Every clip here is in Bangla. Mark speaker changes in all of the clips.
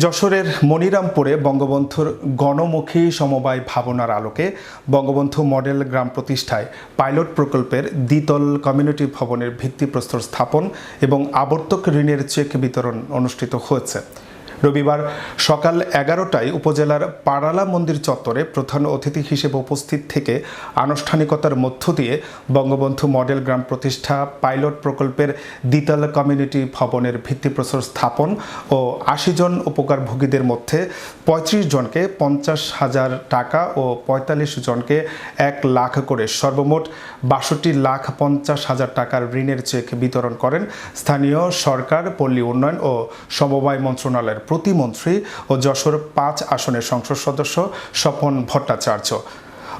Speaker 1: যশোরের মনিরামপুরে বঙ্গবন্ধুর গণমুখী সমবায় ভাবনার আলোকে বঙ্গবন্ধু মডেল গ্রাম প্রতিষ্ঠায় পাইলট প্রকল্পের দ্বিতল কমিউনিটি ভবনের ভিত্তিপ্রস্তর স্থাপন এবং আবর্তক ঋণের চেক বিতরণ অনুষ্ঠিত হয়েছে। রবিবার সকাল 11টায় উপজেলার পাড়ালা মন্দির চত্বরে প্রধান অতিথি হিসেবে উপস্থিত থেকে আনুষ্ঠানিকতার মধ্য দিয়ে বঙ্গবন্ধু মডেল গ্রাম প্রতিষ্ঠা পাইলট প্রকল্পের দ্বিতল কমিউনিটি ভবনের ভিত্তিপ্রস্তর স্থাপন ও 80 জন উপকারভোগীদের মধ্যে 35 জনকে 50,000 টাকা ও 45 জনকে 1 লাখ করে সর্বমোট 62,50,000 টাকার ঋণের চেক বিতরণ করেন স্থানীয় সরকার, পল্লী উন্নয়ন ও সমবায় মন্ত্রণালয়ের প্রতিমন্ত্রী ও যশোর 5 আসনের সংসদ সদস্য স্বপন ভট্টাচার্য।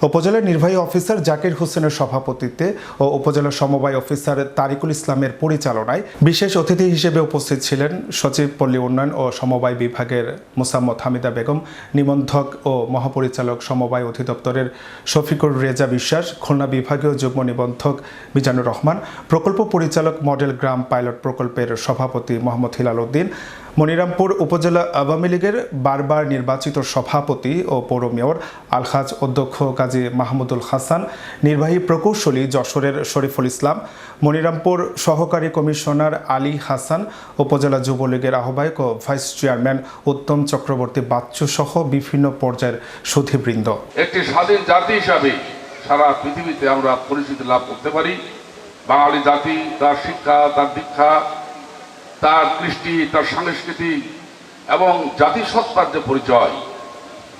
Speaker 1: উপজেলা নির্বাহী অফিসার জাকির হোসেনের সভাপতিত্বে ও উপজেলা সমবায় অফিসার তারিকুল ইসলামের পরিচালনায় বিশেষ অতিথি হিসেবে উপস্থিত ছিলেন সচিব, পল্লী উন্নয়ন ও সমবায় বিভাগের মোসাম্মদ হামিদা বেগম, নিবন্ধক ও মহাপরিচালক সমবায় অধিদপ্তরের শফিকুর রেজা বিশ্বাস, খুলনা বিভাগীয় যুগ্ম নিবন্ধক মিজানুর রহমান, প্রকল্প পরিচালক মডেল গ্রাম পাইলট প্রকল্পের সভাপতি মোহাম্মদ হিলাল উদ্দিন, মনিরামপুর উপজেলা আওয়ামী লীগের বারবার নির্বাচিত সভাপতি ও পৌর মেয়র আলহাজ অধ্যক্ষ কাজী মাহমুদুল হাসান, নির্বাহী প্রকৌশলী যশোরের শরীফুল ইসলাম, মনিরামপুর সহকারী কমিশনার আলী হাসান, উপজেলা যুবলীগের আহ্বায়ক ও ভাইস চেয়ারম্যান উত্তম চক্রবর্তী বাচ্চু সহ বিভিন্ন পর্যায়ের সুধীবৃন্দ।
Speaker 2: একটি স্বাধীন জাতি হিসাবে সারা পৃথিবীতে আমরা পরিচিতি লাভ করতে পারি। বাঙালি জাতি তার শিক্ষা, তার দীক্ষা, তার কৃষ্টি, তার সংস্কৃতি এবং জাতিসত্তার যে পরিচয়,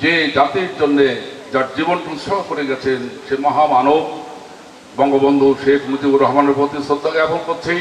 Speaker 2: যে জাতির জন্যে যার জীবন উৎসর্গ করে গেছেন সে মহামানব বঙ্গবন্ধু শেখ মুজিবুর রহমানের প্রতি শ্রদ্ধা জ্ঞাপন করছি।